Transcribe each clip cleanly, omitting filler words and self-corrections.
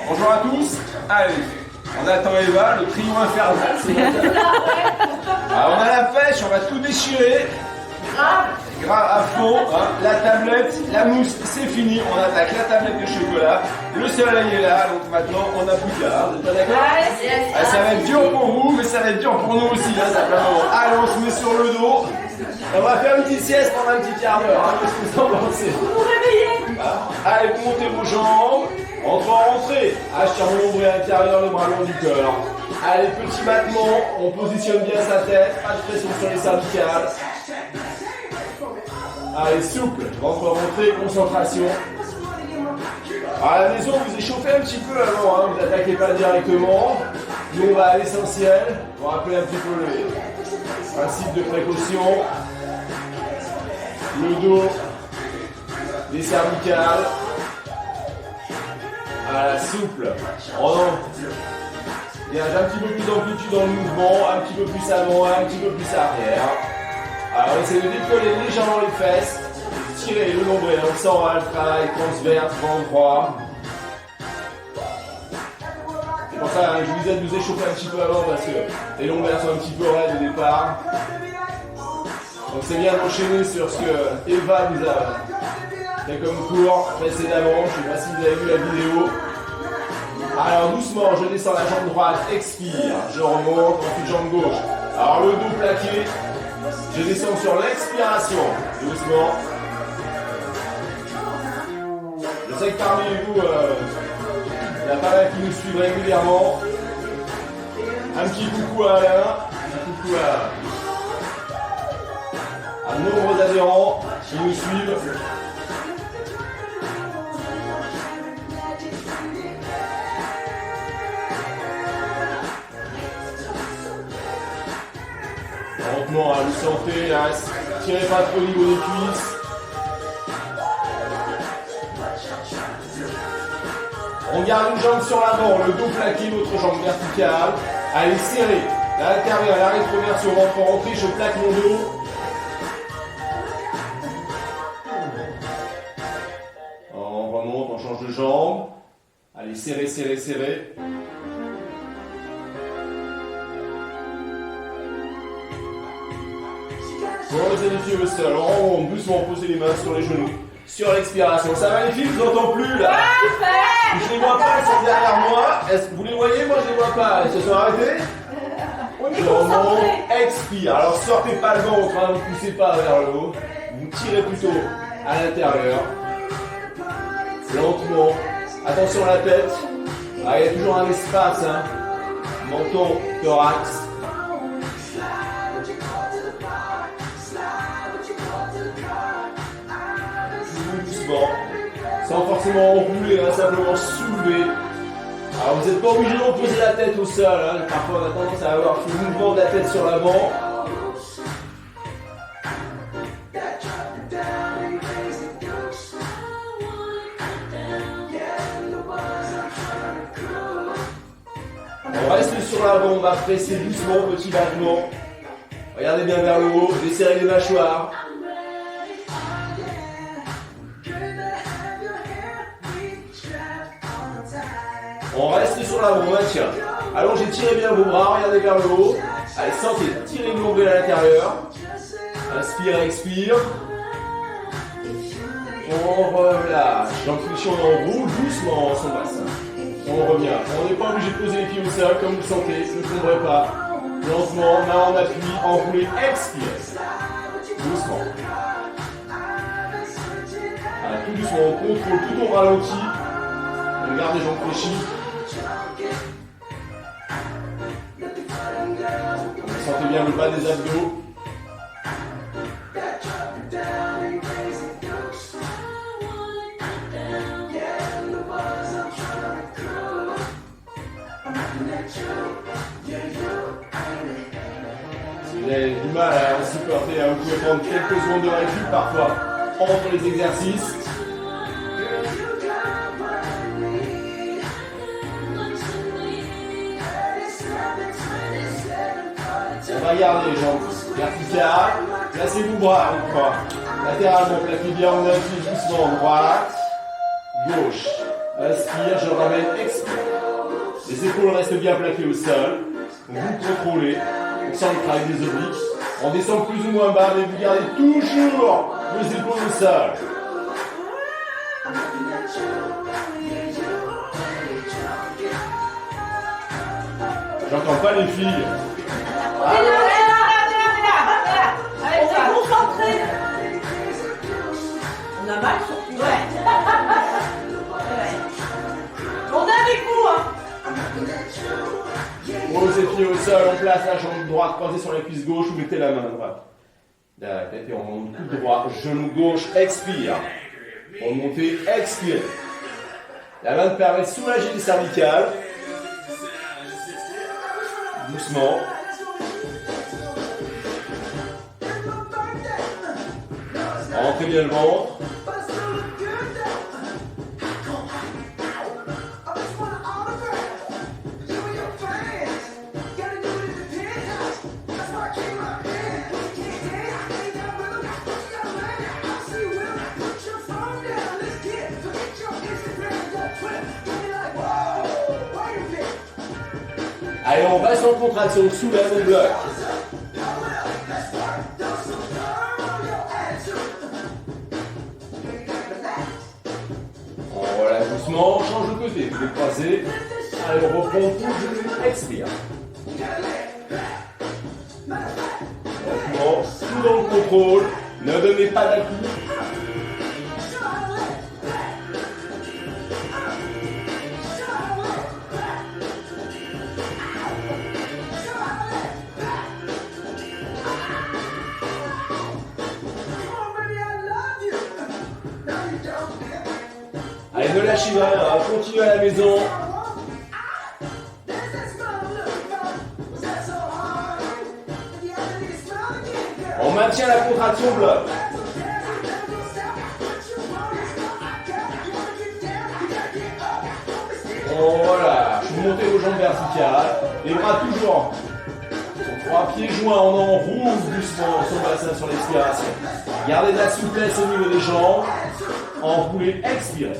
Bonjour à tous. Allez, on attend Eva, le trio infernal. Alors on a la pêche, on va tout déchirer. Grave à fond, hein. La tablette, la mousse, c'est fini. On attaque la tablette de chocolat. Le soleil est là, donc maintenant on n'a plus qu'à. Vous êtes pas d'accord? Ça va être dur pour vous, mais ça va être dur pour nous aussi. Là, simplement. Allez, on se met sur le dos. On va faire une petite sieste pendant un petit quart d'heure. Hein. Qu'est-ce que vous en pensez? Vous vous réveillez. Allez, vous montez vos jambes. Rentrez. Tire mon nombril à l'intérieur, le bras long du corps. Allez, petit battement. On positionne bien sa tête. Pas de pression sur les cervicales. Allez, souple. Rentrez, concentration. À la maison, vous échauffez un petit peu avant. Hein. Vous n'attaquez pas directement. Nous, on va à l'essentiel. On va rappeler un petit peu le principe de précaution. Le dos. Les cervicales. Voilà, souple. Oh non. Bien, j'ai un petit peu plus d'amplitude dans le mouvement, un petit peu plus avant, un petit peu plus arrière. Alors, essayez de décoller légèrement les fesses. Tirez le nombril, on sent le travail transverse, grand droit. C'est pour ça que je vous disais de vous échauffer un petit peu avant parce que les lombaires sont un petit peu raides au départ. Donc c'est bien d'enchaîner sur ce que Eva vous a fait comme cours précédemment. Je ne sais pas si vous avez vu la vidéo. Alors doucement, je descends la jambe droite, expire, je remonte, ensuite jambe gauche. Alors le dos plaqué, je descends sur l'expiration, doucement. Je sais que parmi vous, il y a pas mal qui nous suivent régulièrement. Un petit coucou à Alain, un coucou à de nombreux adhérents qui nous suivent. Lentement, vous sentez, là, tirez pas trop au niveau des cuisses. On garde une jambe sur l'avant, le dos plaqué, l'autre jambe verticale. Allez, serrez. L'intérieur, la rétroversion, rentrez, je plaque mon dos. On remonte, on change de jambe. Allez, serrez. Bon, les habitués au sol, on remonte doucement, posez les mains sur les genoux. Sur l'expiration. Ça va les filles, je vous entends plus là. Je les vois pas, elles sont derrière moi. Est-ce que vous les voyez? Moi je les vois pas. Elles se sont arrêtées? Je remonte, expire. Alors sortez pas le ventre, hein, ne poussez pas vers le haut. Vous tirez plutôt à l'intérieur. Lentement. Attention à la tête. Ah, il y a toujours un espace. Hein. Menton, thorax. Sans forcément enrouler, hein, simplement soulever. Alors vous n'êtes pas obligé de reposer la tête au sol, hein. Parfois on a tendance à avoir ce mouvement de la tête sur l'avant. On reste sur l'avant, on va presser doucement, petit battement. Regardez bien vers le haut, desserrez les mâchoires. On reste sur l'avant, on maintient. Allongez, tirez bien vos bras, regardez vers le haut. Allez, sentez, tirez le nombril à l'intérieur. Inspire, expire. On relâche. L'intuition en roule doucement son bassin. On revient. On n'est pas obligé de poser les pieds au sol, comme vous le sentez, ne tomberez pas. Lentement, main en appui, enroulez, expire. Doucement. Allez, tout doucement, on contrôle tout au ralenti. On garde les jambes fléchies. Vous sentez bien le bas des abdos. Si vous avez du mal à supporter, vous pouvez prendre quelques secondes de récup parfois entre les exercices. On va garder les jambes verticales. Placez vos bras une fois. Latéralement, plaquez bien en appui doucement. Droite, gauche. Inspire, je ramène, expire. Les épaules restent bien plaquées au sol. Vous contrôlez. On sent le travail des obliques. On descend plus ou moins bas, mais vous gardez toujours les épaules au sol. J'entends pas les filles. On est concentré. On a mal surtout. Ouais. On est avec vous, hein. Posez pieds au sol, on place la jambe droite croisée sur la cuisse gauche, vous mettez la main droite. La tête et on monte coup droit, genou gauche, expire. Remontez, expire. La main permet de soulager les cervicales. Doucement. Rentrez bien le ventre. Allez, on reste en contraction, on soulève, on bloque. On relâche doucement, on change de côté, vous les croisez. Allez, on reprend, on expire. Lentement, tout dans le contrôle, ne donnez pas d'appui. Allez, ne lâchez rien, continuez à la maison. On maintient la contraction bloc. Voilà, vous montez vos jambes verticales, les bras toujours. Sur 3 pieds joints, on enroule doucement son bassin sur l'expiration. Gardez de la souplesse au niveau des jambes. Enroulez, expirez.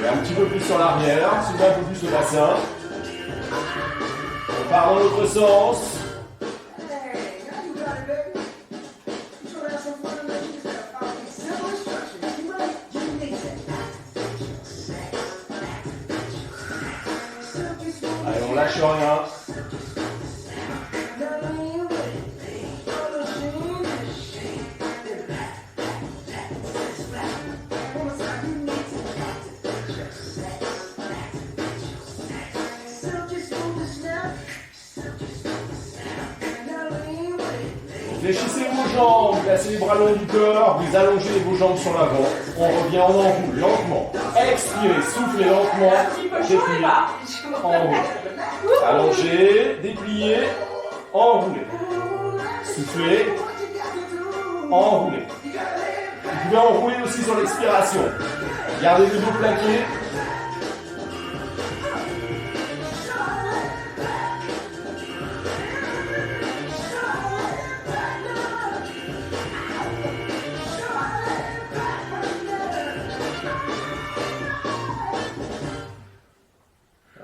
Et un petit peu plus sur l'arrière, souvent un peu plus le bassin. On part dans l'autre sens. Allez, on lâche rien. Fléchissez vos jambes, placez les bras long du corps, vous allongez vos jambes sur l'avant. On revient en enroule, lentement. Expirez, soufflez lentement. Dépliez, enroulez. Allongez, dépliez, enroulez. Soufflez, enroulez. Vous pouvez enrouler aussi sur l'expiration. Gardez le dos plaqué.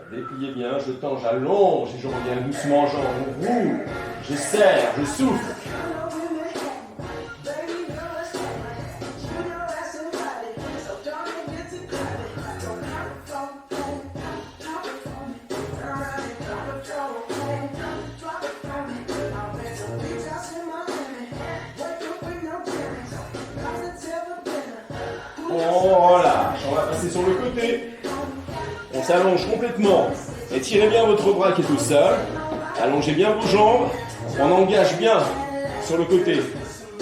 Dépliez bien, je tends, j'allonge et je reviens doucement, j'enroule, je serre, je souffle. On relâche, on va passer sur le côté. On s'allonge complètement. Étirez bien votre bras qui est au sol. Allongez bien vos jambes. On engage bien sur le côté.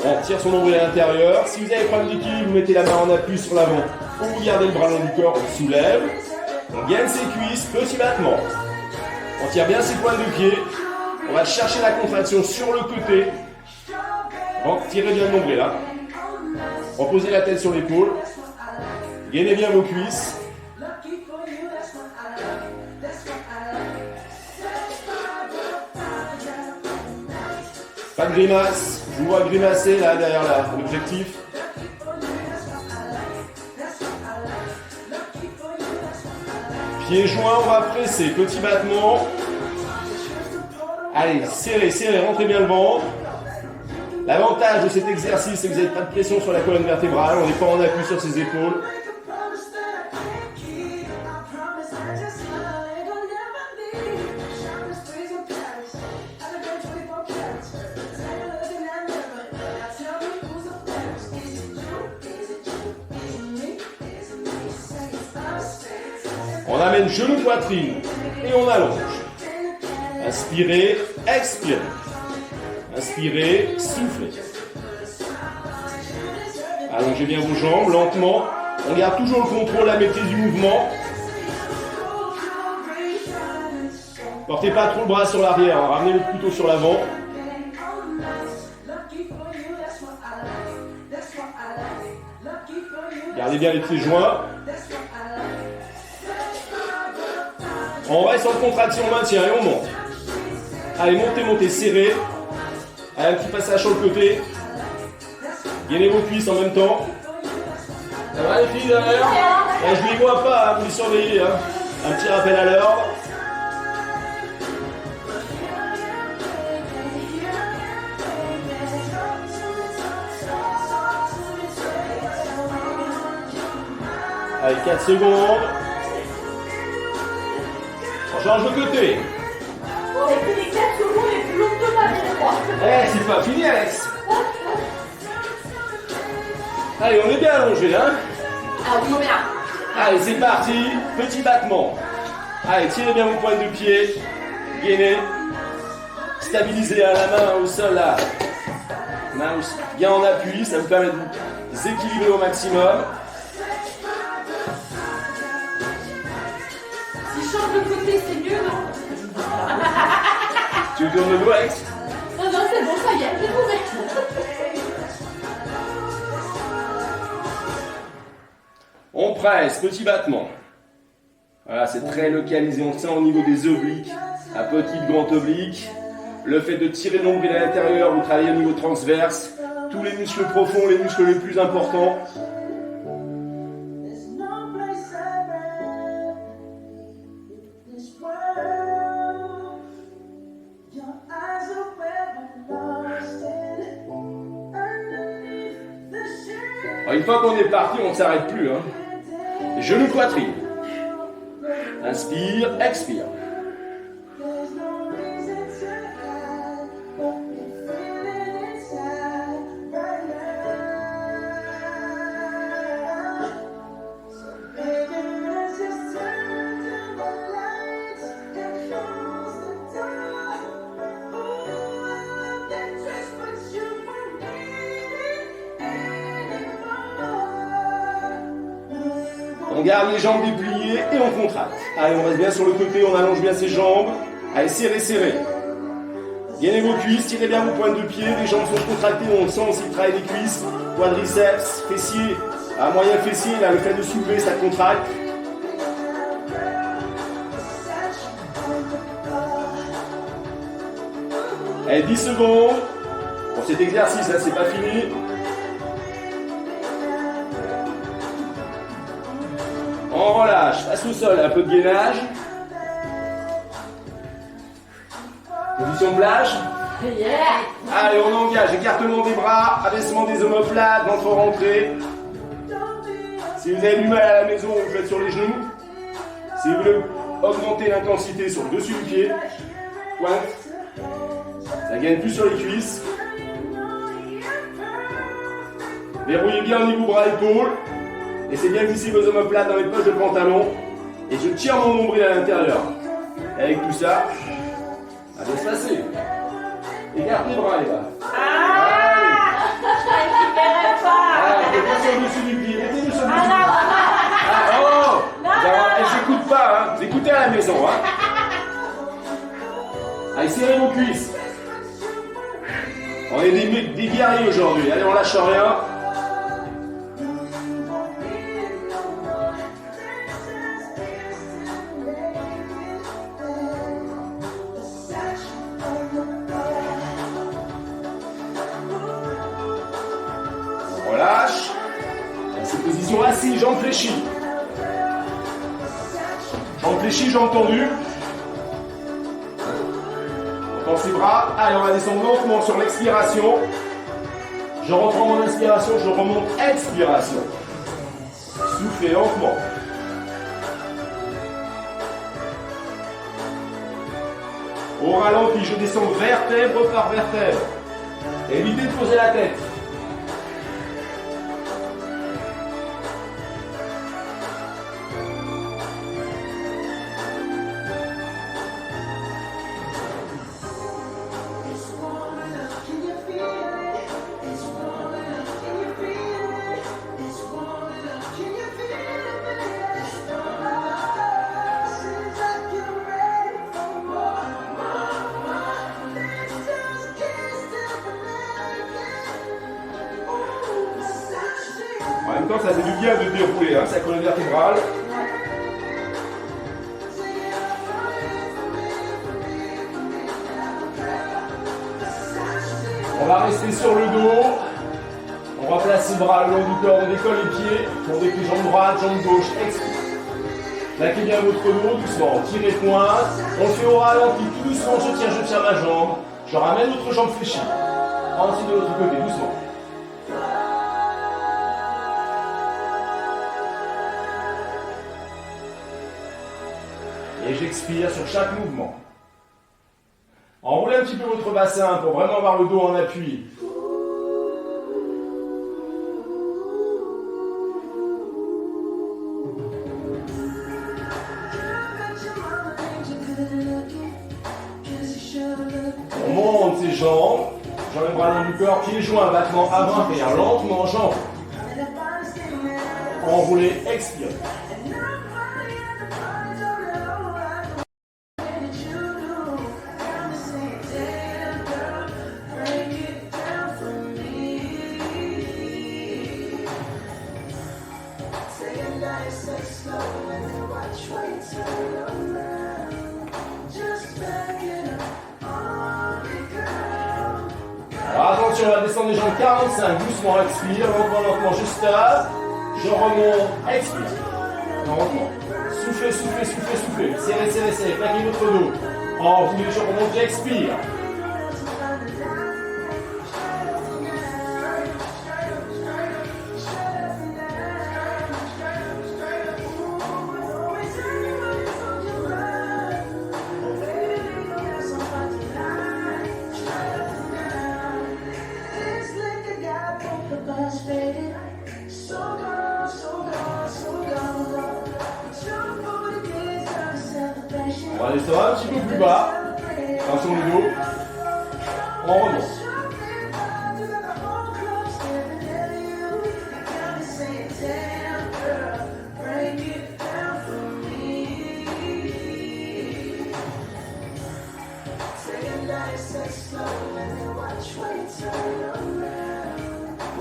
On tire son nombril à l'intérieur. Si vous avez problème d'équilibre, vous mettez la main en appui sur l'avant. Ou vous gardez le bras long du corps, on soulève. On gaine ses cuisses, petit battement. On tire bien ses pointes de pied. On va chercher la contraction sur le côté. Bon, tirez bien le nombril là. Reposez la tête sur l'épaule. Gainez bien vos cuisses. Pas de grimace. Je vous vois grimacer là derrière l'objectif. Pieds joints, on va presser. Petit battement. Allez, serrez, serrez, rentrez bien le ventre. L'avantage de cet exercice, c'est que vous n'avez pas de pression sur la colonne vertébrale. On n'est pas en appui sur ses épaules. On amène genou poitrine et on allonge. Inspirez, expirez. Inspirez, soufflez. Allongez bien vos jambes lentement. On garde toujours le contrôle, la maîtrise du mouvement. Portez pas trop le bras sur l'arrière, hein. Ramenez-le plutôt sur l'avant. Gardez bien les pieds joints. On reste en contraction, on maintient et on monte. Allez, montez, montez, serrez. Allez, un petit passage sur le côté. Gainez vos cuisses en même temps. Ça va les filles derrière? Je ne les vois pas, hein, vous les surveillez. Hein. Un petit rappel à l'ordre. Allez, 4 secondes. On change de côté. C'est que les 4 secondes les plus longues de ma vie, je crois. Eh, c'est pas fini, Alex. Allez, on est bien allongé, hein? Ah, oui, bien. Allez, c'est parti. Petit battement. Allez, tirez bien vos pointes de pied. Gainez. Stabilisez la main au sol, là. Main bien en appui, ça vous permet de vous équilibrer au maximum. Si je change de côté, c'est mieux, non? Tu veux tourner le dos, Alex? Non, non, c'est bon, ça y est, j'ai trouvé. On presse, petit battement. Voilà, c'est très localisé, on sent au niveau des obliques, à petite grande oblique. Le fait de tirer le nombril à l'intérieur, vous travaillez au niveau transverse. Tous les muscles profonds, les muscles les plus importants. Alors, une fois qu'on est parti, on ne s'arrête plus. Hein. Genou poitrine. Inspire, expire. On garde les jambes dépliées et on contracte. Allez, on reste bien sur le côté, on allonge bien ses jambes. Allez, serrez, serrez. Gainez vos cuisses, tirez bien vos pointes de pied. Les jambes sont contractées, on sent aussi le travail des cuisses. Quadriceps, fessiers, à moyen fessier, là, le fait de soulever, ça contracte. Allez, 10 secondes. Pour cet exercice, là, c'est pas fini. On relâche, face au sol, un peu de gainage. Position de plage. Yeah. Allez, on engage, écartement des bras, abaissement des omoplates, ventre-rentrée. Si vous avez du mal à la maison, vous le faites sur les genoux. Si vous voulez augmenter l'intensité sur le dessus du pied, pointe. Ça gagne plus sur les cuisses. Verrouillez bien au niveau bras-épaules. Laissez bien glisser vos omoplates dans les poches de pantalon. Et je tire mon nombril à l'intérieur. Et avec tout ça, ça va bien se passer. Écarte les bras, les gars. Je récupérais pas. Mettez sur le dessus du pied. Mettez-le sur le dessus du pied. Oh elles n'écoutent pas, hein. Vous écoutez à la maison, hein. Allez, serrez vos cuisses. On est des guerriers aujourd'hui. Allez, on lâche rien. On relâche. Dans cette position assise, jambes fléchies. Jambes fléchies, jambes tendues. Dans ses bras, allez, on va descendre lentement sur l'expiration. Je reprends mon inspiration, je remonte, expiration. Soufflez lentement. Au ralenti, je descends vertèbre par vertèbre. Évitez de poser la tête. En même temps, ça fait du bien de dérouler, hein, sa colonne vertébrale. On va rester sur le dos. On va placer les bras le long du corps, on décolle les pieds. On décolle les jambes droite, jambes gauche, expire. Plaquez bien votre dos doucement, tirez pointe. On le fait au ralenti, tout doucement, je tiens ma jambe. Je ramène l'autre jambe fléchie. Ensuite de l'autre côté, doucement. Et j'expire sur chaque mouvement. Enroulez un petit peu votre bassin pour vraiment avoir le dos en appui. On monte ses jambes, jambes et bras long du corps, pieds joints, battement avant-arrière, lentement, jambes. Enroulez, expire. Alors attention, on va descendre les jambes 45, doucement, expire, lentement, je stop, je remonte, expire, lentement, soufflez, serrez, plaquez votre dos, enroulez, je remonte, j'expire. On va descendre un petit peu plus bas. Attention le dos. On remonte.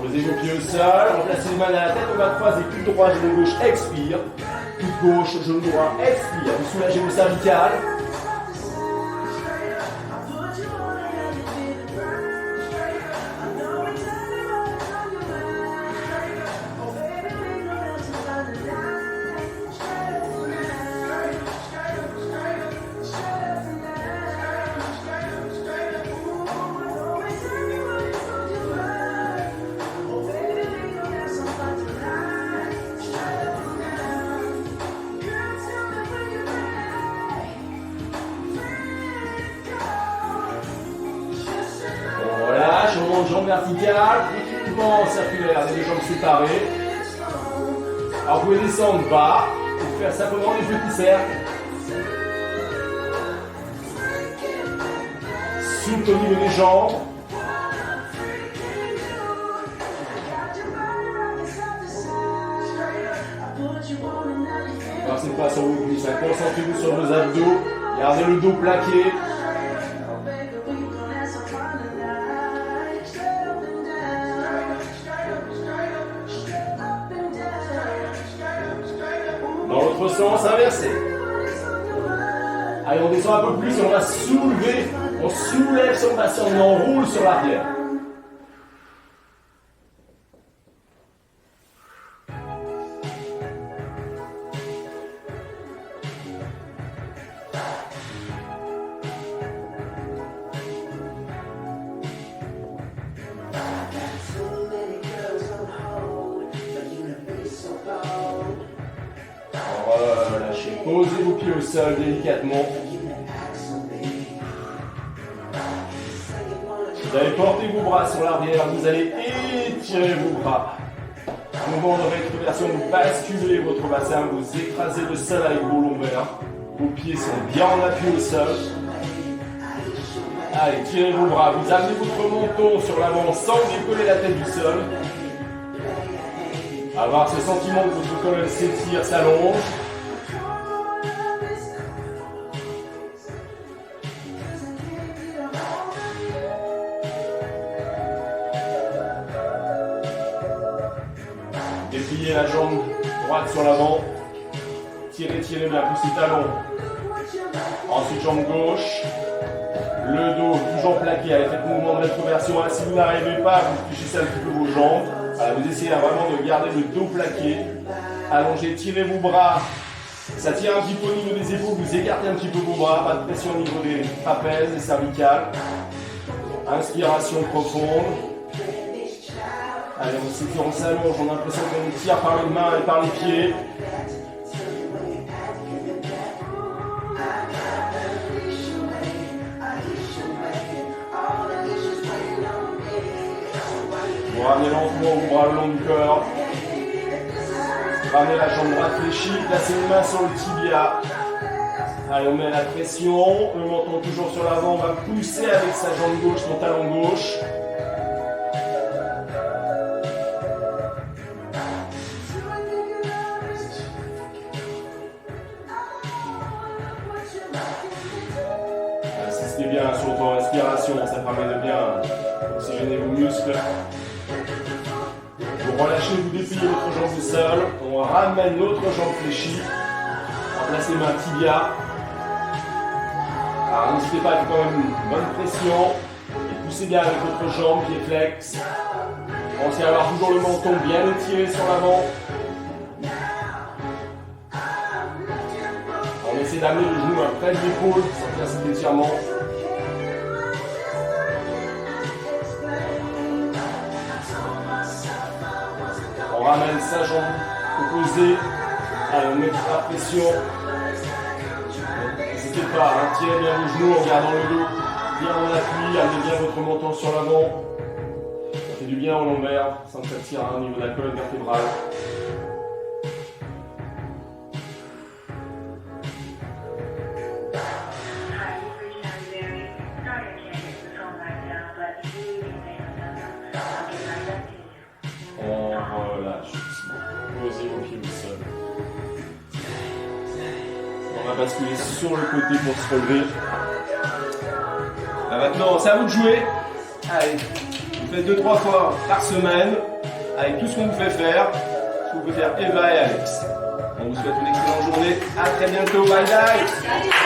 Posez vos pieds au sol, remplacez les mains à la tête, on va croiser coude droit, genou gauche, expire. Coude gauche, genou droit, expire. Vous soulagez vos cervicales. Jambes verticales, équipement circulaire, les deux jambes séparées. Alors vous pouvez descendre bas et faire simplement des petits cercles. Souple au niveau des jambes. Alors c'est pas sur vos cuisses, concentrez-vous sur vos abdos, gardez le dos plaqué. sens inversé. Allez, on descend un peu plus et on va soulever. On soulève son bassin, on enroule sur l'arrière. Relâchez, posez vos pieds au sol délicatement. Vous allez porter vos bras sur l'arrière, vous allez étirer vos bras. Mouvement de rétroversion, vous basculez votre bassin, vous écrasez le sol avec vos lombaires. Vos pieds sont bien en appui au sol. Allez, tirez vos bras, vous amenez votre menton sur l'avant sans décoller la tête du sol. Avoir ce sentiment que votre colonne s'étire, s'allonge. Dépliez la jambe droite sur l'avant. Tirez, tirez bien, poussez talon. Ensuite, jambe gauche. Le dos toujours plaqué. Allez, faites mouvement de rétroversion. Si vous n'arrivez pas, vous fléchissez un petit peu vos jambes. Voilà, vous essayez vraiment de garder le dos plaqué. Allongez, tirez vos bras. Ça tire un petit peu au niveau des épaules. Vous écartez un petit peu vos bras. Pas de pression au niveau des trapèzes, des cervicales. Inspiration profonde. Allez, on s'étire, on s'allonge. On a l'impression qu'on tire par les mains et par les pieds. Vous ramenez lentement vos bras le long du corps. Ramenez la jambe droite fléchie. Placez une main sur le tibia. Allez, on met la pression. Le menton toujours sur l'avant. On va pousser avec sa jambe gauche, son talon gauche. Assistez bien sur votre respiration. Ça permet de bien oxygéner vos muscles. Vous relâchez, vous dépliez votre jambe au sol. On ramène l'autre jambe fléchie. On place les mains tibia. Alors n'hésitez pas à faire quand même une bonne pression. Et poussez bien avec votre jambe, pied flex. Pensez à avoir toujours le menton bien étiré sur l'avant. On essaie d'amener le genou près de l'épaule pour sentir cet étirement. On ramène sa jambe opposée. Allez, on met la pression. N'hésitez pas à tirer bien vos genoux en gardant le dos bien en appui. Amenez bien votre menton sur l'avant. Ça fait du bien au lombaire, sans que ça tire au niveau de la colonne vertébrale. On relâche doucement. Posez vos pieds au sol. On va basculer sur le côté pour se relever. Là, maintenant, c'est à vous de jouer. Allez, vous faites 2-3 fois par semaine avec tout ce qu'on vous fait faire. Ce que vous pouvez faire Eva et Alex. On vous souhaite une excellente journée. À très bientôt. Bye bye.